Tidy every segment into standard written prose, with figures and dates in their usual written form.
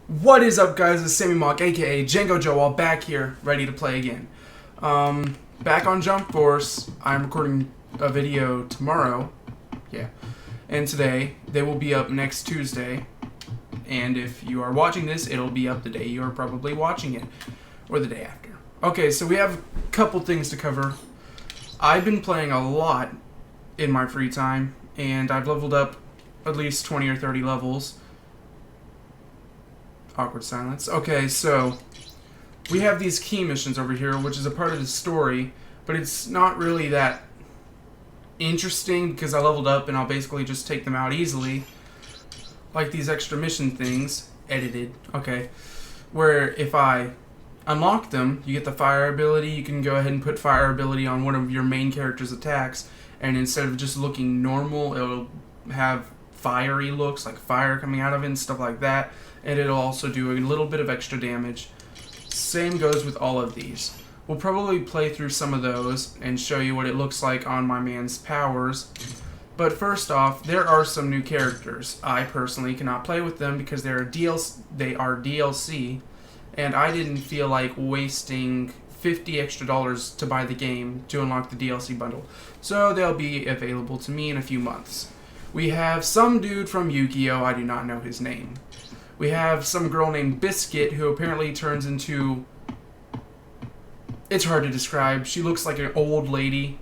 What is up, guys? It's Sammy Mock, aka Django Joe, all back here, ready to play again. Back on Jump Force. I'm recording a video tomorrow. Yeah. And today, they will be up next Tuesday. And if you are watching this, it'll be up the day you are probably watching it. Or the day after. Okay, so we have a couple things to cover. I've been playing a lot in my free time, and I've leveled up at least 20 or 30 levels. Awkward silence. Okay, so we have these key missions over here, which is a part of the story, but it's not really that interesting because I leveled up and I'll basically just take them out easily. Like these extra mission things, edited, okay, where if I unlock them, you get the fire ability. You can go ahead and put fire ability on one of your main character's attacks, and instead of just looking normal, it'll have fiery looks, like fire coming out of it and stuff like that, and it'll also do a little bit of extra damage. Same goes with all of these. We'll probably play through some of those and show you what it looks like on my man's powers. But first off, there are some new characters. I personally cannot play with them because they are DLC, and I didn't feel like wasting $50 extra to buy the game to unlock the DLC bundle. So they'll be available to me in a few months. We have some dude from Yu-Gi-Oh! I do not know his name. We have some girl named Biscuit who apparently turns into... It's hard to describe. She looks like an old lady.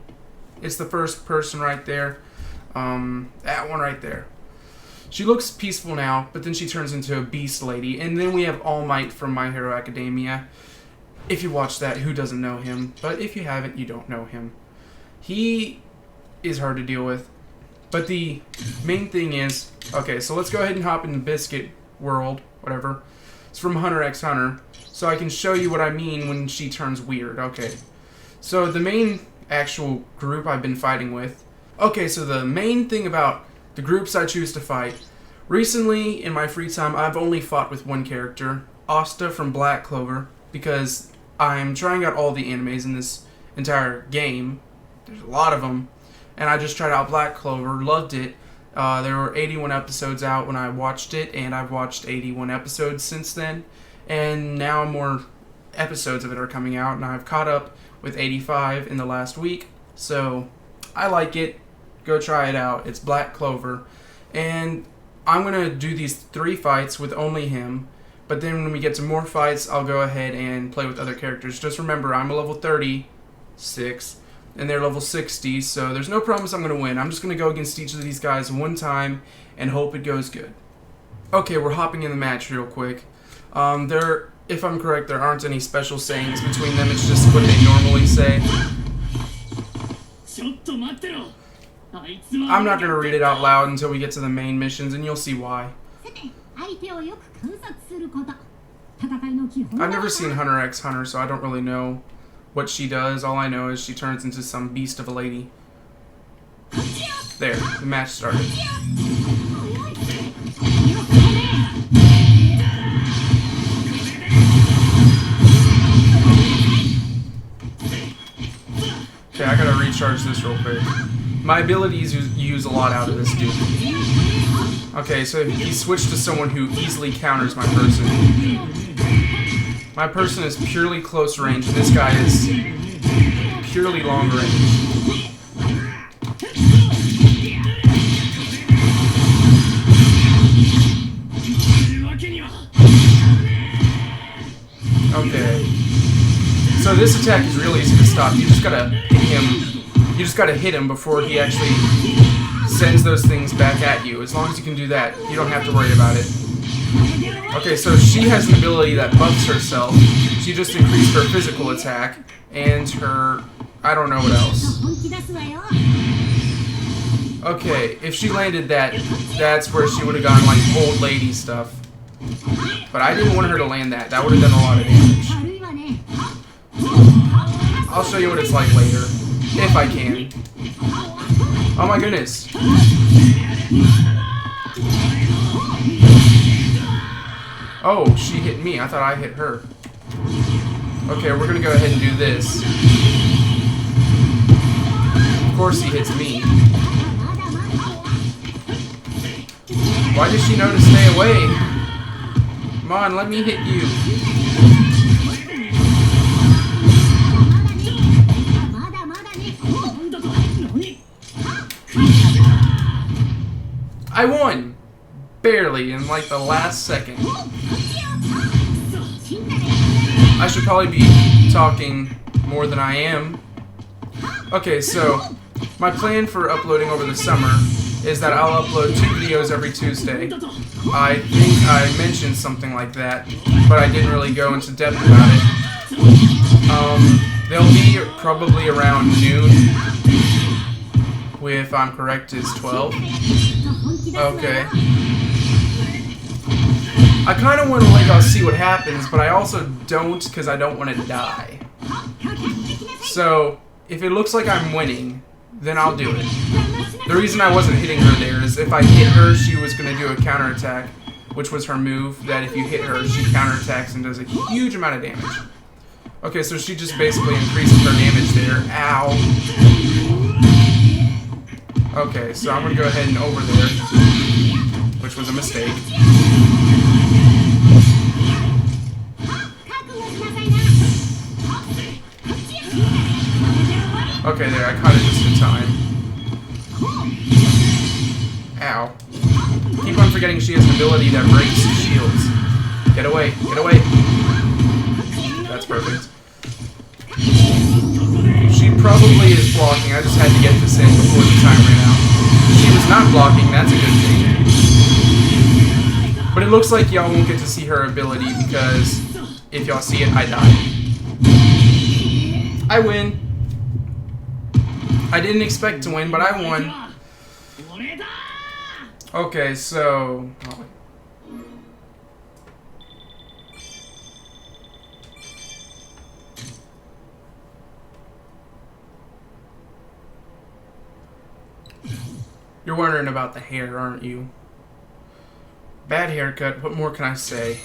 It's the first person right there. That one right there. She looks peaceful now, but then she turns into a beast lady. And then we have All Might from My Hero Academia. If you watch that, who doesn't know him? But if you haven't, you don't know him. He is hard to deal with. But the main thing is... Okay, so let's go ahead and hop into Biscuit World, whatever. It's from Hunter x Hunter. So I can show you what I mean when she turns weird. Okay. So the main actual group I've been fighting with... Okay, so the main thing about the groups I choose to fight... Recently, in my free time, I've only fought with one character, Asta from Blackclover, because I'm trying out all the animes in this entire game. There's a lot of them. And I just tried out Blackclover, loved it. There were 81 episodes out when I watched it, and I've watched 81 episodes since then. And now more episodes of it are coming out, and I've caught up with 85 in the last week. So, I like it. Go try it out. It's Blackclover. And I'm going to do these 3 fights with only him. But then when we get to more fights, I'll go ahead and play with other characters. Just remember, I'm a level 36, and they're level 60, so there's no promise I'm going to win. I'm just going to go against each of these guys one time and hope it goes good. Okay, we're hopping in the match real quick. If I'm correct, there aren't any special sayings between them. It's just what they normally say. I'm not going to read it out loud until we get to the main missions, and you'll see why. I've never seen Hunter x Hunter, so I don't really know what she does. All I know is she turns into some beast of a lady. There, the match started. Okay, I gotta recharge this real quick. My abilities use a lot out of this dude. Okay, so he switched to someone who easily counters my person. My person is purely close range, and this guy is purely long range. Okay. So this attack is really easy to stop. You just gotta hit him. You just gotta hit him before he actually sends those things back at you. As long as you can do that, you don't have to worry about it. Okay, so she has an ability that buffs herself. She just increased her physical attack and her... I don't know what else. Okay, if she landed that, that's where she would have gone like old lady stuff. But I didn't want her to land that. That would have done a lot of damage. I'll show you what it's like later. If I can. Oh my goodness. Oh, she hit me. I thought I hit her. Okay, we're gonna go ahead and do this. Of course he hits me. Why did she know to stay away? Come on, let me hit you. I won! Barely, in like the last second. I should probably be talking more than I am. Okay, so my plan for uploading over the summer is that I'll upload 2 videos every Tuesday. I think I mentioned something like that, but I didn't really go into depth about it. They'll be probably around noon, if I'm correct, is 12. Okay. I kind of want to I'll see what happens, but I also don't because I don't want to die. So, if it looks like I'm winning, then I'll do it. The reason I wasn't hitting her there is if I hit her, she was going to do a counterattack, which was her move, that if you hit her, she counterattacks and does a huge amount of damage. Okay, so she just basically increases her damage there. Ow. Okay, so I'm going to go ahead and over there, which was a mistake. Okay, there, I caught it just in time. Ow. Keep on forgetting she has an ability that breaks shields. Get away, get away. That's perfect. She probably is blocking, I just had to get this in before the time ran out. She was not blocking, that's a good thing. But it looks like y'all won't get to see her ability because if y'all see it, I die. I win. I didn't expect to win, but I won. Okay, so... You're wondering about the hair, aren't you? Bad haircut, what more can I say?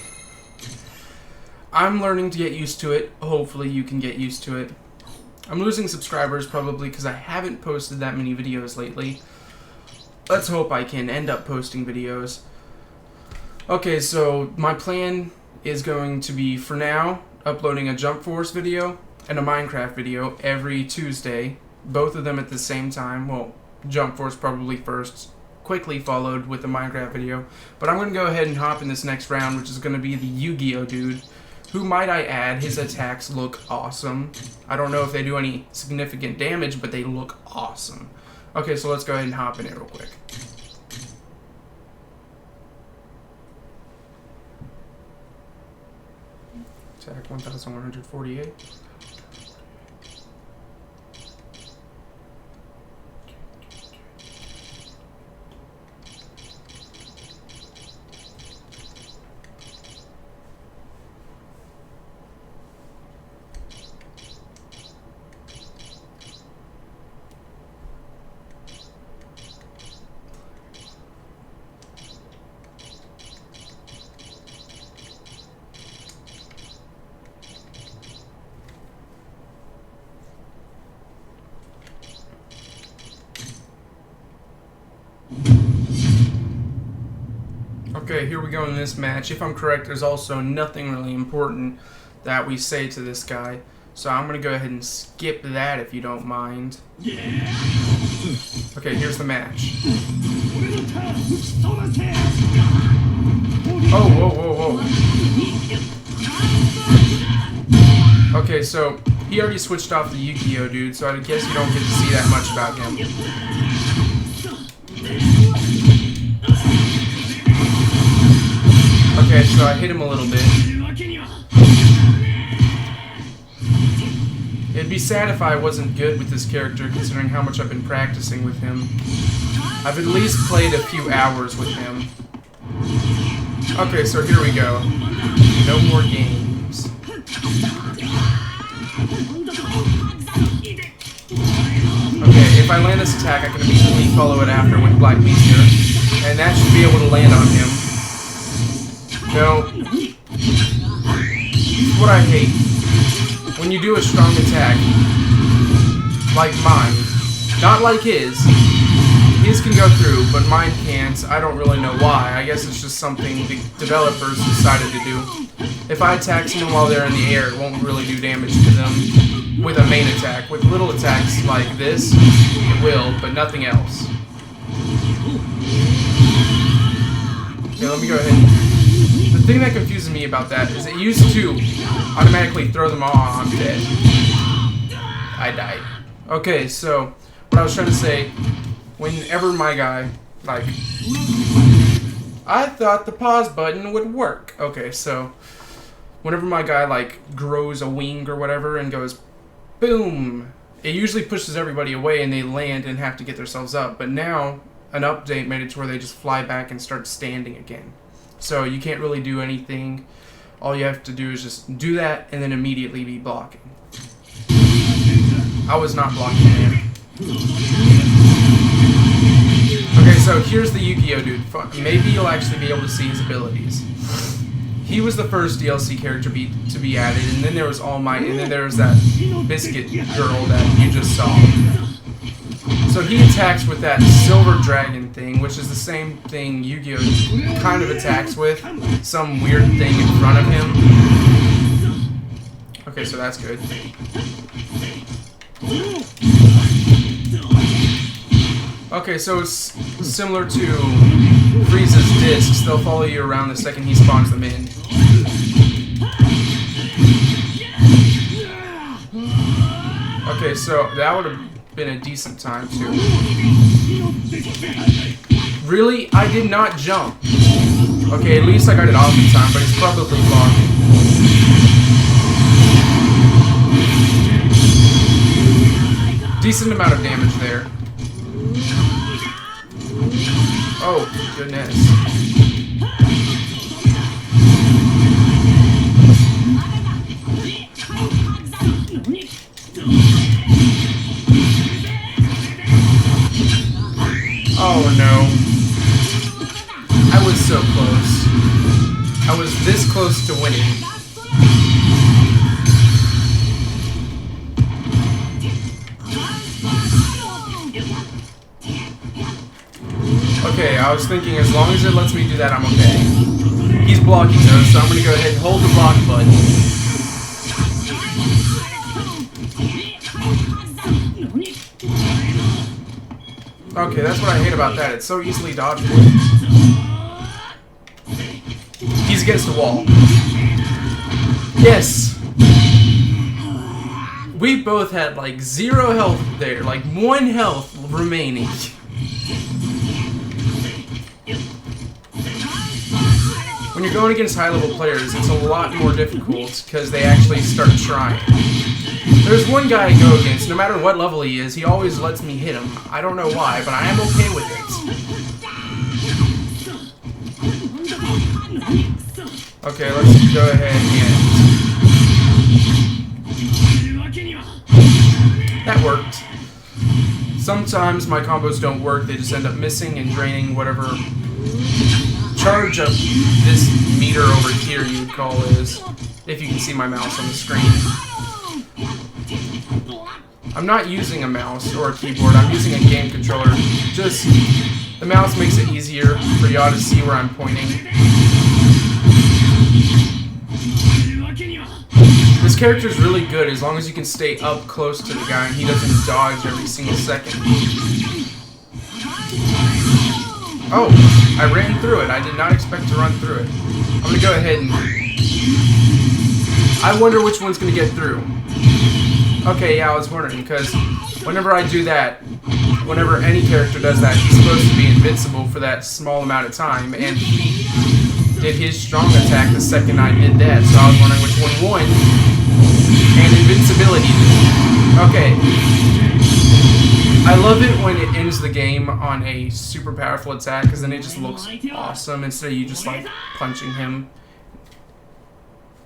I'm learning to get used to it. Hopefully you can get used to it. I'm losing subscribers probably because I haven't posted that many videos lately. Let's hope I can end up posting videos. Okay, so my plan is going to be, for now, uploading a Jump Force video and a Minecraft video every Tuesday. Both of them at the same time. Well, Jump Force probably first, quickly followed with the Minecraft video. But I'm going to go ahead and hop in this next round, which is going to be the Yu-Gi-Oh dude. Who, might I add, his attacks look awesome. I don't know if they do any significant damage, but they look awesome. Okay, so let's go ahead and hop in it real quick. Attack 1148. Okay, here we go in this match. If I'm correct, there's also nothing really important that we say to this guy. So I'm going to go ahead and skip that if you don't mind. Okay, here's the match. Oh, whoa, whoa, whoa. Okay, so he already switched off the Yu-Gi-Oh dude, so I guess you don't get to see that much about him. Okay, so I hit him a little bit. It'd be sad if I wasn't good with this character, considering how much I've been practicing with him. I've at least played a few hours with him. Okay, so here we go. No more games. Okay, if I land this attack, I can immediately follow it after with Black Meteor, and that should be able to land on him. No. What I hate. When you do a strong attack, like mine, not like his, his can go through, but mine can't. I don't really know why. I guess it's just something the developers decided to do. If I attack someone while they're in the air, it won't really do damage to them with a main attack. With little attacks like this, it will, but nothing else. Okay, let me go ahead. The thing that confuses me about that is it used to automatically throw them all. I'm dead. I died. Okay, so what I was trying to say, whenever my guy, like, I thought the pause button would work. Okay, so whenever my guy, like, grows a wing or whatever and goes, boom, it usually pushes everybody away and they land and have to get themselves up. But now, an update made it to where they just fly back and start standing again. So you can't really do anything. All you have to do is just do that and then immediately be blocking. I was not blocking him. Okay, so here's the Yu-Gi-Oh dude. Maybe you'll actually be able to see his abilities. He was the first DLC character to be added, and then there was All Might, and then there was that biscuit girl that you just saw. So he attacks with that silver dragon thing, which is the same thing Yu-Gi-Oh kind of attacks with. Some weird thing in front of him. Okay, so that's good. Okay, so it's similar to Frieza's discs. They'll follow you around the second he spawns them in. Okay, so that would have been a decent time too. Really? I did not jump. Okay, at least I got it off in time, but it's probably blocking. Decent amount of damage there. Oh, goodness. Oh no. I was so close. I was this close to winning. Okay, I was thinking as long as it lets me do that, I'm okay. He's blocking though, so I'm going to go ahead and hold the block button. Okay, that's what I hate about that. It's so easily dodgeable. He's against the wall. Yes! We both had like 0 health there, like 1 health remaining. When you're going against high-level players, it's a lot more difficult because they actually start trying. There's one guy I go against, no matter what level he is, he always lets me hit him. I don't know why, but I am okay with it. Okay, let's go ahead and... That worked. Sometimes my combos don't work, they just end up missing and draining whatever charge up this meter over here you would call is, if you can see my mouse on the screen. I'm not using a mouse or a keyboard, I'm using a game controller. Just, the mouse makes it easier for y'all to see where I'm pointing. This character is really good as long as you can stay up close to the guy and he doesn't dodge every single second. Oh, I ran through it. I did not expect to run through it. I'm going to go ahead and... I wonder which one's going to get through. Okay, yeah, I was wondering, because whenever I do that, whenever any character does that, he's supposed to be invincible for that small amount of time, and he did his strong attack the second I did that, so I was wondering which one won. And invincibility. Okay. I love it when it ends the game on a super powerful attack, because then it just looks awesome instead of you just like punching him.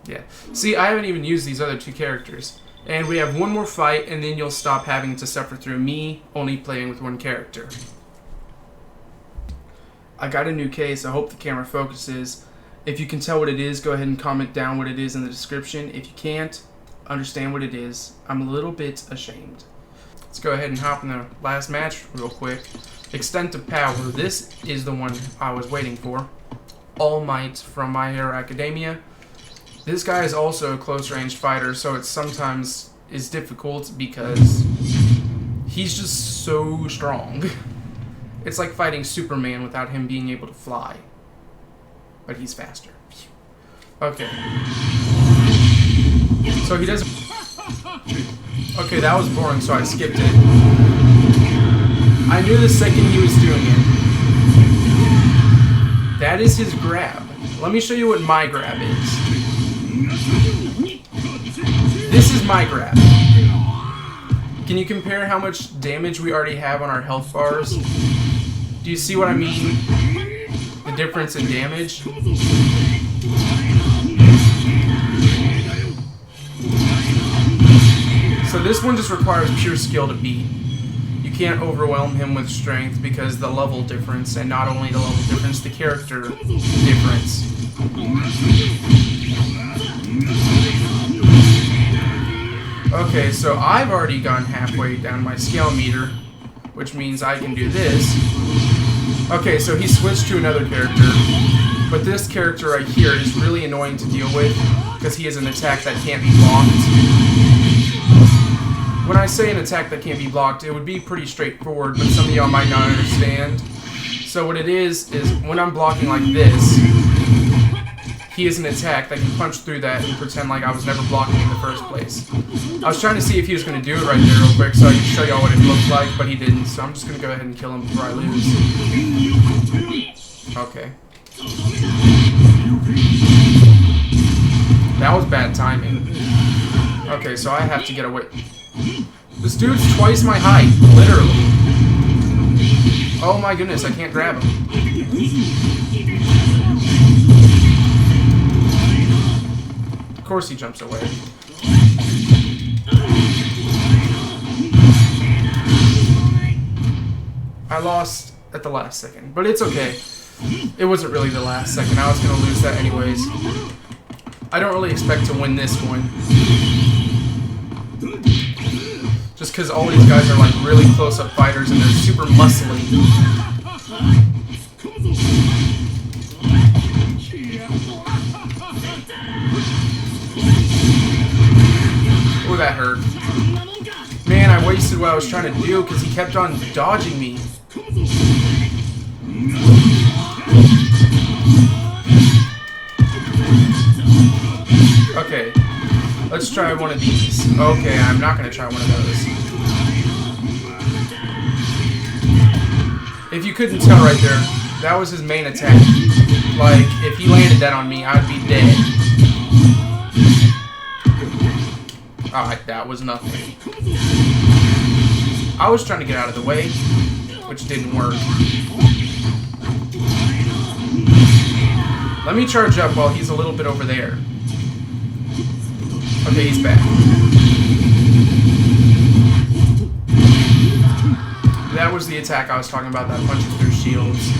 Yeah. See, I haven't even used these other 2 characters. And we have one more fight, and then you'll stop having to suffer through me only playing with 1 character. I got a new case. I hope the camera focuses. If you can tell what it is, go ahead and comment down what it is in the description. If you can't understand what it is, I'm a little bit ashamed. Let's go ahead and hop in the last match real quick. Extent of power. This is the one I was waiting for. All Might from My Hero Academia. This guy is also a close-range fighter, so it sometimes is difficult because he's just so strong. It's like fighting Superman without him being able to fly. But he's faster. Okay. So he doesn't... Okay, that was boring, so I skipped it. I knew the second he was doing it. That is his grab. Let me show you what my grab is. This is my grab. Can you compare how much damage we already have on our health bars? Do you see what I mean? The difference in damage? So this one just requires pure skill to beat. You can't overwhelm him with strength because the level difference, and not only the level difference, the character difference. Okay, so I've already gone halfway down my scale meter, which means I can do this. Okay, so he switched to another character, but this character right here is really annoying to deal with because he has an attack that can't be blocked. When I say an attack that can't be blocked, it would be pretty straightforward, but some of y'all might not understand. So what it is when I'm blocking like this, he has an attack that can punch through that and pretend like I was never blocking in the first place. I was trying to see if he was going to do it right there real quick so I could show y'all what it looked like, but he didn't, so I'm just going to go ahead and kill him before I lose. Okay. That was bad timing. Okay, so I have to get away. This dude's twice my height, literally. Oh my goodness, I can't grab him. Of course he jumps away. I lost at the last second, but it's okay. It wasn't really the last second. I was going to lose that anyways. I don't really expect to win this one. Just because all these guys are like really close-up fighters and they're super muscly. Oh, that hurt. Man, I wasted what I was trying to do because he kept on dodging me. Okay, let's try one of these. Okay, I'm not going to try one of those. If you couldn't tell right there, that was his main attack. Like, if he landed that on me, I'd be dead. Alright, that was nothing. I was trying to get out of the way, which didn't work. Let me charge up while he's a little bit over there. Okay, he's back. That was the attack I was talking about that punches through shields.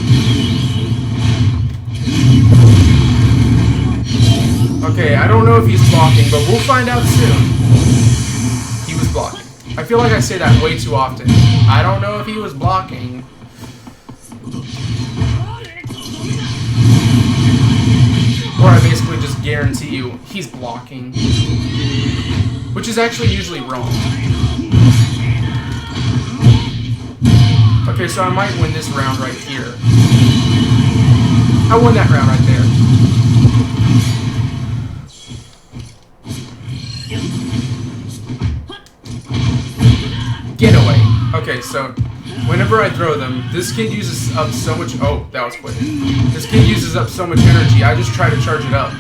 Okay, I don't know if he's blocking, but we'll find out soon. He was blocking. I feel like I say that way too often. I don't know if he was blocking. Or I basically just guarantee you he's blocking. Which is actually usually wrong. Okay, so I might win this round right here. I won that round right there. Get away. Okay, so whenever I throw them, this kid uses up so much... Oh, that was quick. This kid uses up so much energy, I just try to charge it up.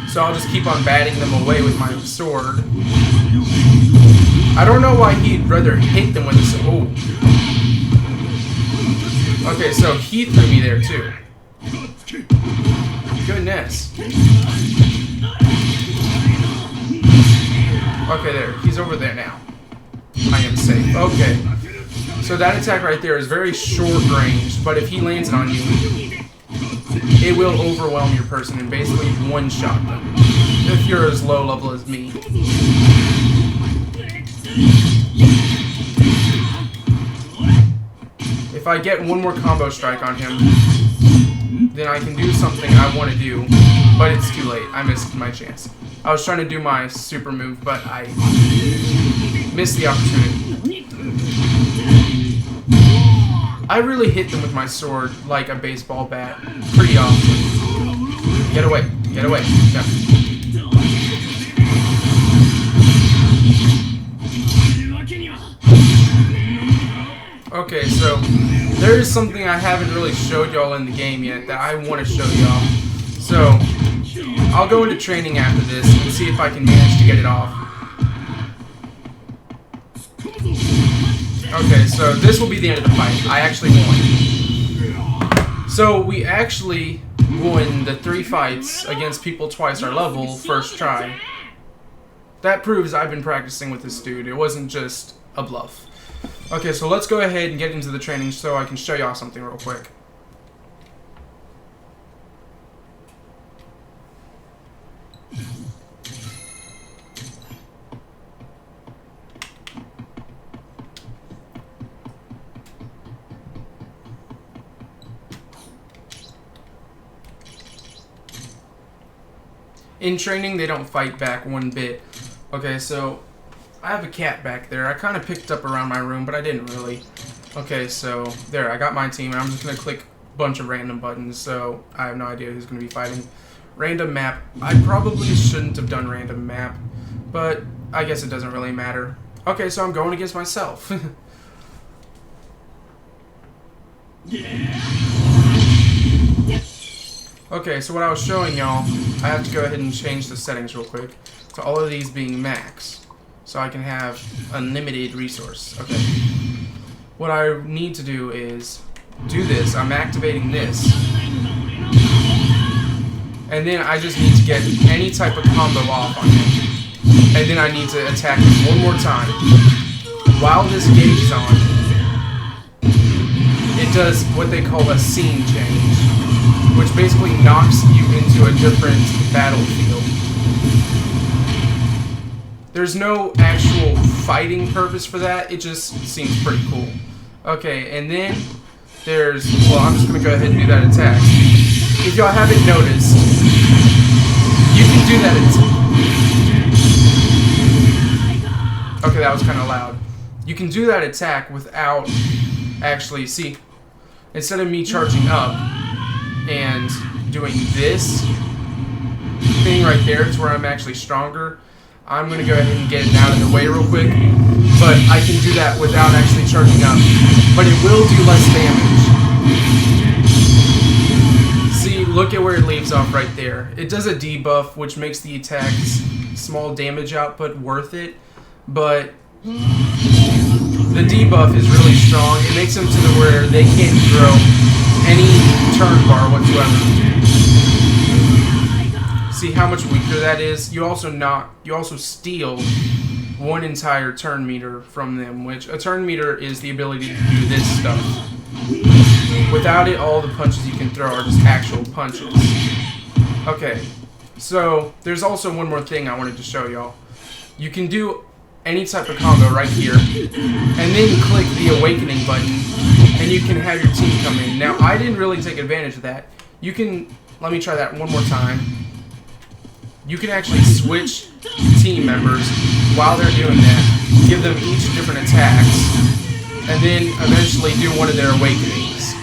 So I'll just keep on batting them away with my sword. I don't know why he'd rather hit them with a sword. Oh. Okay, so he threw me there too. Goodness. Okay, there. He's over there now. I am safe. Okay. So that attack right there is very short range, but if he lands it on you, it will overwhelm your person and basically one-shot them. If you're as low level as me. If if I get one more combo strike on him, then I can do something I want to do, but it's too late. I missed my chance. I was trying to do my super move, but I missed the opportunity. I really hit them with my sword like a baseball bat pretty often. Get away. Get away. Yeah. Okay, so there is something I haven't really showed y'all in the game yet that I want to show y'all. So I'll go into training after this and see if I can manage to get it off. Okay, so this will be the end of the fight. I actually won. So we actually won the 3 fights against people twice our level first try. That proves I've been practicing with this dude. It wasn't just a bluff. Okay, so let's go ahead and get into the training so I can show y'all something real quick. In training, they don't fight back one bit. Okay, so I have a cat back there. I kind of picked up around my room, but I didn't really. Okay, so there, I got my team, and I'm just going to click a bunch of random buttons, so I have no idea who's going to be fighting. Random map. I probably shouldn't have done random map, but I guess it doesn't really matter. Okay, so I'm going against myself. Okay, so what I was showing y'all, I have to go ahead and change the settings real quick to all of these being max, so I can have unlimited resource. Okay. What I need to do is do this. I'm activating this. And then I just need to get any type of combo off on him. And then I need to attack him one more time. While this gauge is on, it does what they call a scene change, which basically knocks you into a different battlefield. There's no actual fighting purpose for that, it just seems pretty cool. Okay, and then there's, well, I'm just going to go ahead and do that attack. If y'all haven't noticed, you can do that attack. Okay, that was kind of loud. You can do that attack without actually, see, instead of me charging up and doing this thing right there to where I'm actually stronger, I'm going to go ahead and get it out of the way real quick, but I can do that without actually charging up, but it will do less damage. See, look at where it leaves off right there. It does a debuff, which makes the attack's small damage output worth it, but the debuff is really strong. It makes them to the where they can't throw any turn bar whatsoever. See how much weaker that is? You also steal one entire turn meter from them, which a turn meter is the ability to do this stuff. Without it, all the punches you can throw are just actual punches. Okay, so there's also one more thing I wanted to show y'all. You can do any type of combo right here, and then click the awakening button, and you can have your team come in. Now, I didn't really take advantage of that. You can, let me try that one more time. You can actually switch team members while they're doing that, give them each different attacks, and then eventually do one of their awakenings.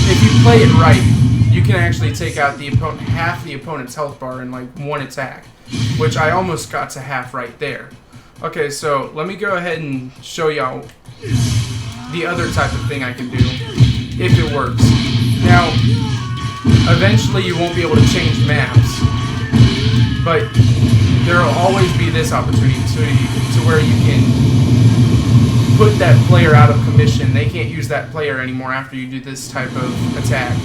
If you play it right, you can actually take out the opponent, half the opponent's health bar in like one attack, which I almost got to half right there. Okay, so let me go ahead and show y'all the other type of thing I can do, if it works. Now, eventually you won't be able to change maps, but there will always be this opportunity to where you can put that player out of commission. They can't use that player anymore after you do this type of attack.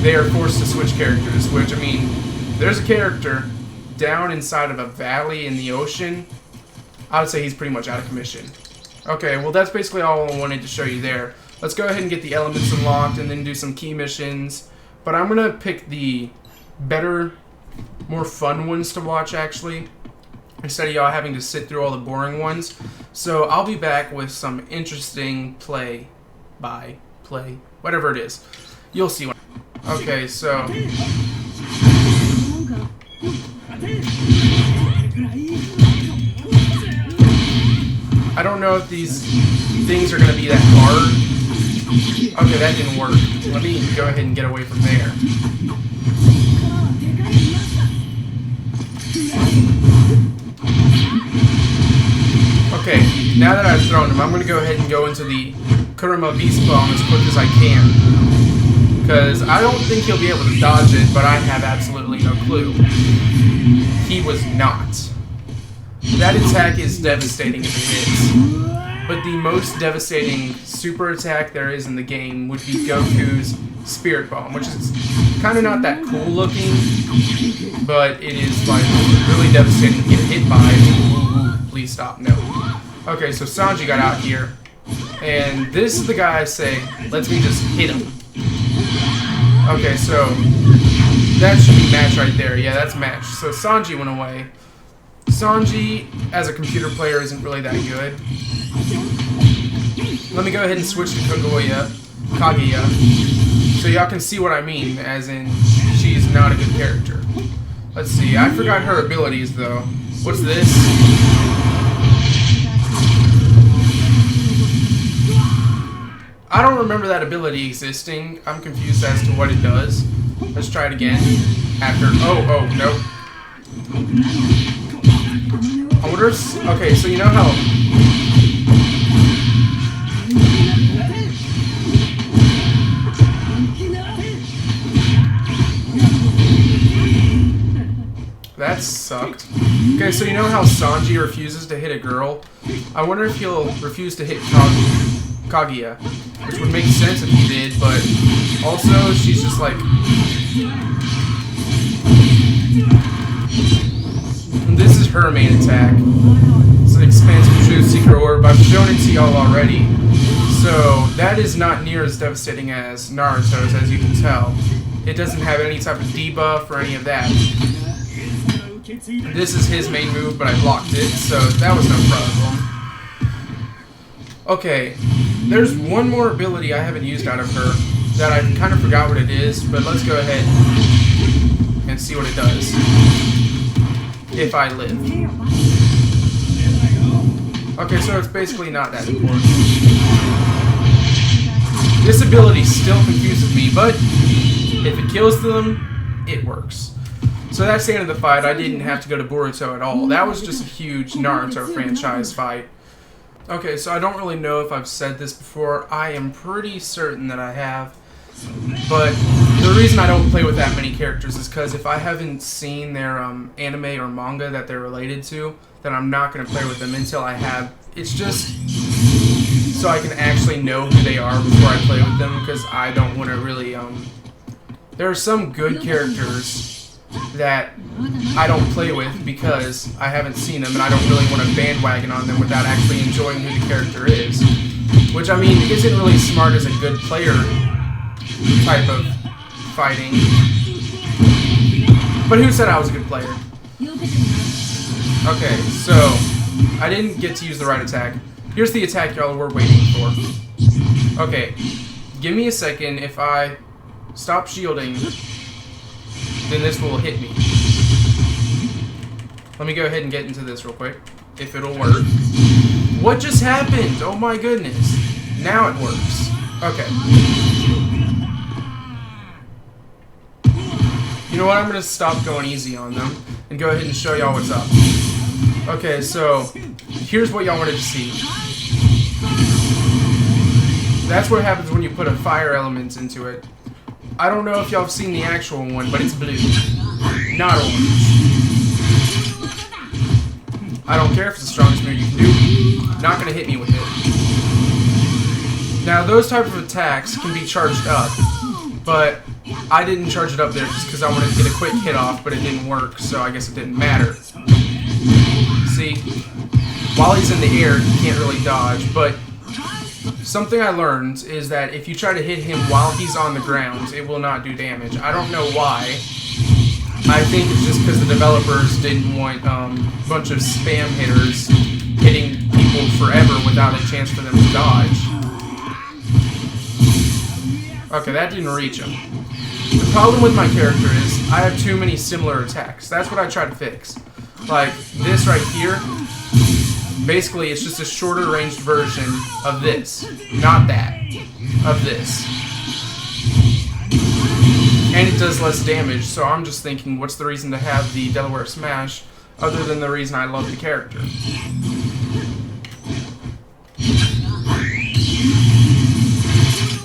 They are forced to switch characters, which, I mean, there's a character down inside of a valley in the ocean. I would say he's pretty much out of commission. Okay, well, that's basically all I wanted to show you there. Let's go ahead and get the elements unlocked and then do some key missions. But I'm going to pick the better, more fun ones to watch, actually. instead of y'all having to sit through all the boring ones. So I'll be back with some interesting play, whatever it is. You'll see what. Okay, so I don't know if these things are going to be that hard. Okay, that didn't work. Let me go ahead and get away from there. Okay, now that I've thrown him, I'm going to go ahead and go into the Kurama Beast Bomb as quick as I can. Because I don't think he'll be able to dodge it, but I have absolutely no clue. He was not. That attack is devastating if it hits. But the most devastating super attack there is in the game would be Goku's Spirit Bomb, which is kind of not that cool looking, but it is like really devastating to get hit by. Please stop, no. Okay, so Sanji got out here, and this is the guy I say, let me just hit him. Okay, so that should be match right there. Yeah, that's match. So Sanji went away. Sanji, as a computer player, isn't really that good. Let me go ahead and switch to Kaguya, so y'all can see what I mean, as in, she's not a good character. Let's see, I forgot her abilities, though. What's this? I don't remember that ability existing. I'm confused as to what it does. Let's try it again. After, oh, nope. I wonder if, okay, so you know how... That sucked. Okay, so you know how Sanji refuses to hit a girl? I wonder if he'll refuse to hit Kaguya, which would make sense if he did, but also she's just like... This is her main attack. It's an expansive True Secret Orb. I've shown it to y'all already. So that is not near as devastating as Naruto's, as you can tell. It doesn't have any type of debuff or any of that. This is his main move, but I blocked it, so that was no problem. Okay, there's one more ability I haven't used out of her that I kind of forgot what it is, but let's go ahead and see what it does. If I live. Okay, so it's basically not that important. This ability still confuses me, but if it kills them, it works. So that's the end of the fight. I didn't have to go to Boruto at all. That was just a huge Naruto franchise fight. Okay, so I don't really know if I've said this before. I am pretty certain that I have. But the reason I don't play with that many characters is because if I haven't seen their anime or manga that they're related to, then I'm not going to play with them until I have. It's just so I can actually know who they are before I play with them, because I don't want to really... There are some good characters that I don't play with because I haven't seen them and I don't really want to bandwagon on them without actually enjoying who the character is. Which, I mean, isn't really smart as a good player type of fighting. But who said I was a good player? Okay, so I didn't get to use the right attack. Here's the attack y'all were waiting for. Okay, give me a second. If I stop shielding, then this will hit me. Let me go ahead and get into this real quick, if it'll work. What just happened? Oh my goodness. Now it works. Okay. You know what? I'm going to stop going easy on them and go ahead and show y'all what's up. Okay, so here's what y'all wanted to see. That's what happens when you put a fire element into it. I don't know if y'all have seen the actual one, but it's blue, not orange. I don't care if it's the strongest move you can do. Not going to hit me with it. Now, those type of attacks can be charged up, but I didn't charge it up there just because I wanted to get a quick hit off, but it didn't work, so I guess it didn't matter. See? While he's in the air, he can't really dodge, but something I learned is that if you try to hit him while he's on the ground, it will not do damage. I don't know why, I think it's just because the developers didn't want a bunch of spam hitters hitting people forever without a chance for them to dodge. Okay, that didn't reach him. The problem with my character is I have too many similar attacks. That's what I try to fix. Like this right here, basically it's just a shorter ranged version of this. Not that. Of this. And it does less damage, so I'm just thinking, what's the reason to have the Delaware Smash other than the reason I love the character?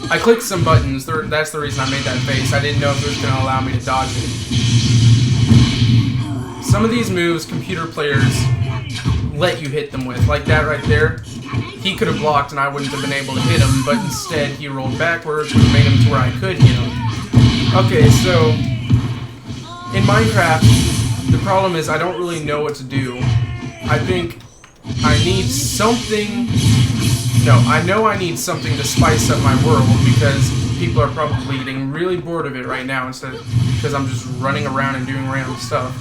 I clicked some buttons, that's the reason I made that face. I didn't know if it was going to allow me to dodge it. Some of these moves, computer players let you hit them with. Like that right there. He could have blocked and I wouldn't have been able to hit him, but instead he rolled backwards, which made him to where I could hit him. Okay, so in Minecraft, the problem is I don't really know what to do. I think I need something... No, I know I need something to spice up my world because people are probably getting really bored of it right now because I'm just running around and doing random stuff.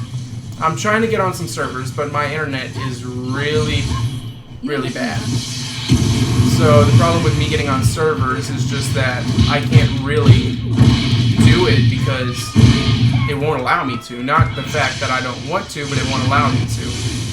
I'm trying to get on some servers, but my internet is really, really bad. So the problem with me getting on servers is just that I can't really do it because it won't allow me to. Not the fact that I don't want to, but it won't allow me to.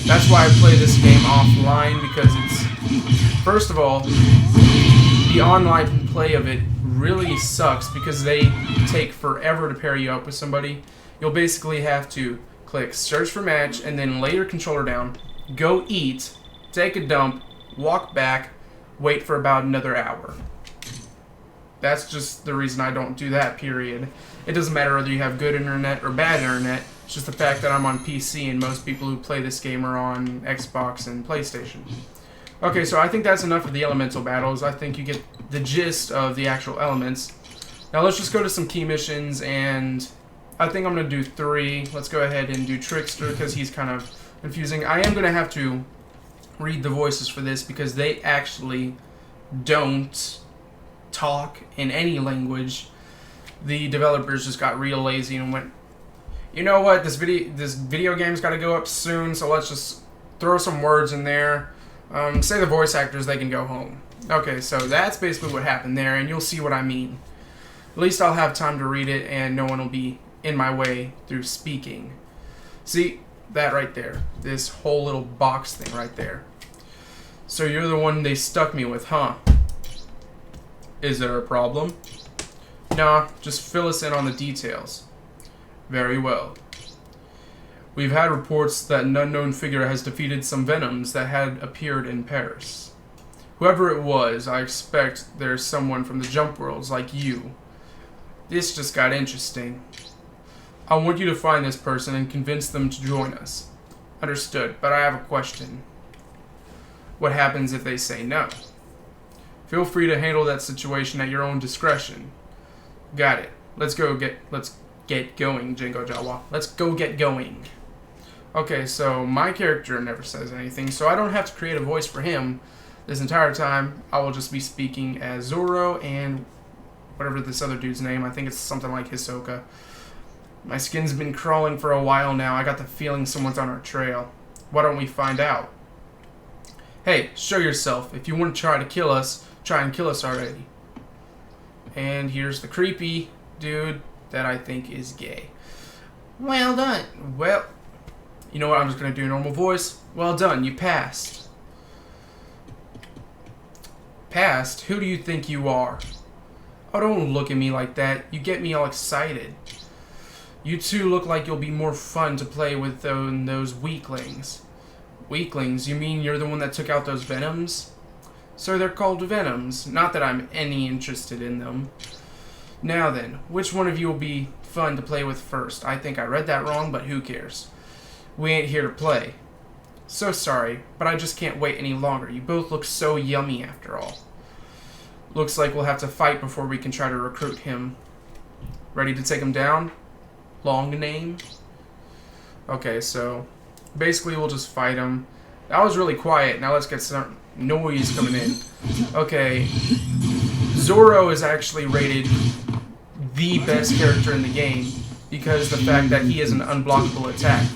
That's why I play this game offline, because it's, first of all, the online play of it really sucks because they take forever to pair you up with somebody. You'll basically have to click search for match and then lay your controller down, go eat, take a dump, walk back, wait for about another hour. That's just the reason I don't do that, period. It doesn't matter whether you have good internet or bad internet. It's just the fact that I'm on PC and most people who play this game are on Xbox and PlayStation. Okay, so I think that's enough of the elemental battles. I think you get the gist of the actual elements. Now let's just go to some key missions, and I think I'm going to do 3. Let's go ahead and do Trickster because he's kind of confusing. I am going to have to read the voices for this because they actually don't talk in any language. The developers just got real lazy and went, you know what, this video game's got to go up soon, so let's just throw some words in there. Say the voice actors, they can go home. Okay, so that's basically what happened there, and you'll see what I mean. At least I'll have time to read it, and no one will be in my way through speaking. See, that right there. This whole little box thing right there. So you're the one they stuck me with, huh? Is there a problem? Nah, just fill us in on the details. Very well. We've had reports that an unknown figure has defeated some Venoms that had appeared in Paris. Whoever it was, I expect there's someone from the Jump Worlds like you. This just got interesting. I want you to find this person and convince them to join us. Understood, but I have a question. What happens if they say no? Feel free to handle that situation at your own discretion. Got it. Let's get going, Jingo Jawa. Let's go get going. Okay, so my character never says anything, so I don't have to create a voice for him. This entire time, I will just be speaking as Zoro and whatever this other dude's name. I think it's something like Hisoka. My skin's been crawling for a while now. I got the feeling someone's on our trail. Why don't we find out? Hey, show yourself. If you want to try and kill us already. And here's the creepy dude that I think is gay. Well done. Well, you know what? I'm just going to do a normal voice. Well done. You passed. Passed? Who do you think you are? Oh, don't look at me like that. You get me all excited. You two look like you'll be more fun to play with than those weaklings. Weaklings? You mean you're the one that took out those Venoms? So they're called Venoms. Not that I'm any interested in them. Now then, which one of you will be fun to play with first? I think I read that wrong, but who cares? We ain't here to play. So sorry, but I just can't wait any longer. You both look so yummy after all. Looks like we'll have to fight before we can try to recruit him. Ready to take him down? Long name? Okay, so basically we'll just fight him. That was really quiet. Now let's get some noise coming in. Okay. Zoro is actually rated the best character in the game. because the fact that he is an unblockable attack.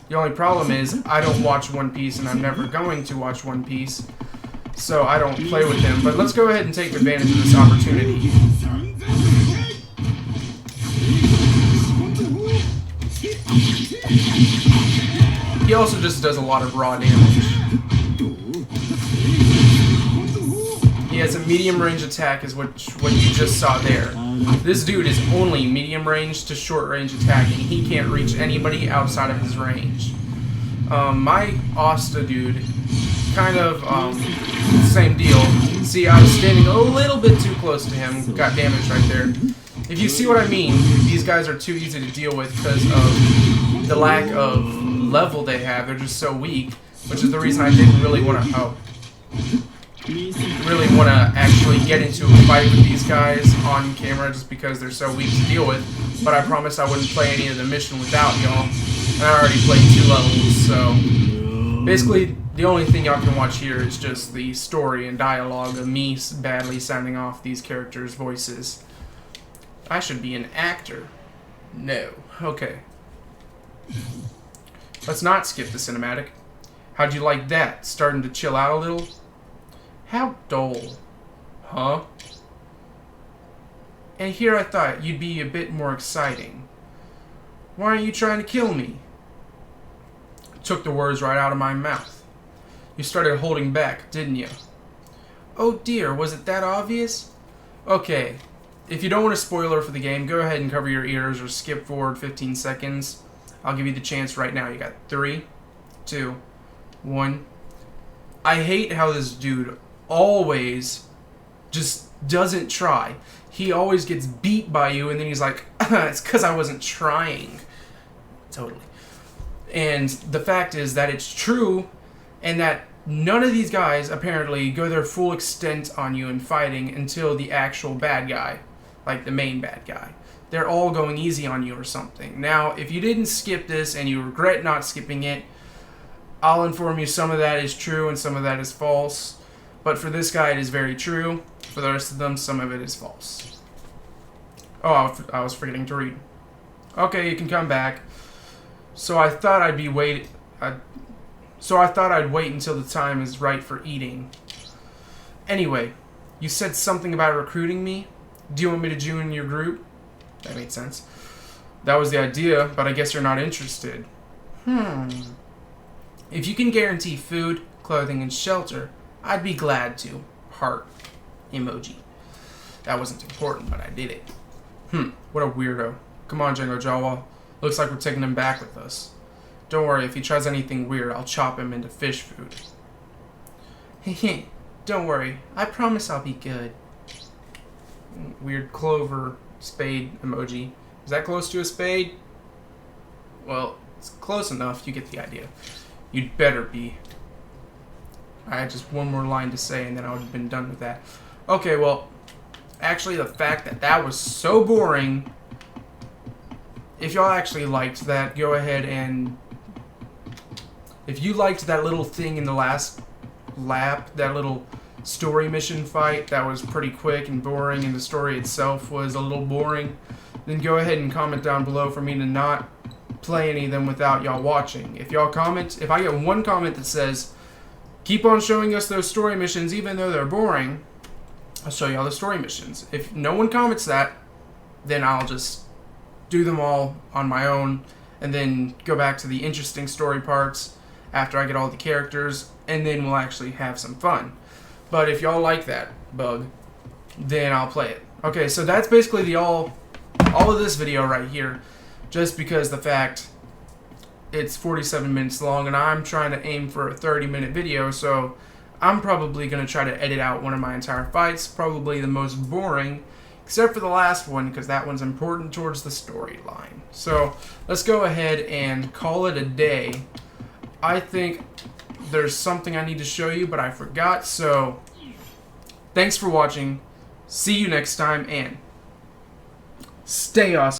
The only problem is I don't watch One Piece, and I'm never going to watch One Piece, so I don't play with him. But let's go ahead and take advantage of this opportunity. He also just does a lot of raw damage. He has a medium range attack, is what you just saw there. This dude is only medium range to short range attacking. He can't reach anybody outside of his range. My Asta dude, kind of same deal. See, I was standing a little bit too close to him, got damaged right there. If you see what I mean, these guys are too easy to deal with because of the lack of level they have. They're just so weak, which is the reason I didn't really want to actually get into a fight with these guys on camera, just because they're so weak to deal with. But I promised I wouldn't play any of the mission without y'all, and I already played 2 levels, so basically the only thing y'all can watch here is just the story and dialogue of me badly sounding off these characters' voices. I should be an actor. No. Okay. Let's not skip the cinematic. How'd you like that? Starting to chill out a little? How dull. Huh? And here I thought you'd be a bit more exciting. Why aren't you trying to kill me? Took the words right out of my mouth. You started holding back, didn't you? Oh dear, was it that obvious? Okay. If you don't want a spoiler for the game, go ahead and cover your ears or skip forward 15 seconds. I'll give you the chance right now. You got 3, 2, 1. I hate how this dude always just doesn't try. He always gets beat by you, and then he's like, it's because I wasn't trying. Totally. And the fact is that it's true, and that none of these guys apparently go their full extent on you in fighting until the actual bad guy. Like the main bad guy. They're all going easy on you or something. Now, if you didn't skip this and you regret not skipping it, I'll inform you some of that is true and some of that is false. But for this guy, it is very true. For the rest of them, some of it is false. Oh, I was forgetting to read. Okay, you can come back. So I thought I'd wait until the time is right for eating. Anyway, you said something about recruiting me. Do you want me to join your group? That made sense. That was the idea, but I guess you're not interested. If you can guarantee food, clothing, and shelter, I'd be glad to. Heart emoji. That wasn't important, but I did it. What a weirdo. Come on, Django Jawa. Looks like we're taking him back with us. Don't worry, if he tries anything weird, I'll chop him into fish food. Hehe. Don't worry. I promise I'll be good. Weird clover spade emoji. Is that close to a spade? Well, it's close enough. You get the idea. You'd better be. I had just one more line to say, and then I would have been done with that. Okay, well, actually, the fact that that was so boring. If y'all actually liked that, go ahead and... If you liked that little thing in the last lap, that little story mission fight that was pretty quick and boring, and the story itself was a little boring, then go ahead and comment down below for me to not play any of them without y'all watching. If y'all comment, if I get one comment that says, keep on showing us those story missions even though they're boring, I'll show y'all the story missions. If no one comments that, then I'll just do them all on my own and then go back to the interesting story parts after I get all the characters, and then we'll actually have some fun. But if y'all like that bug, then I'll play it. Okay, so that's basically all of this video right here, just because the fact it's 47 minutes long, and I'm trying to aim for a 30-minute video, so I'm probably going to try to edit out one of my entire fights, probably the most boring, except for the last one, because that one's important towards the storyline. So let's go ahead and call it a day. I think there's something I need to show you, but I forgot, so thanks for watching. See you next time, and stay awesome.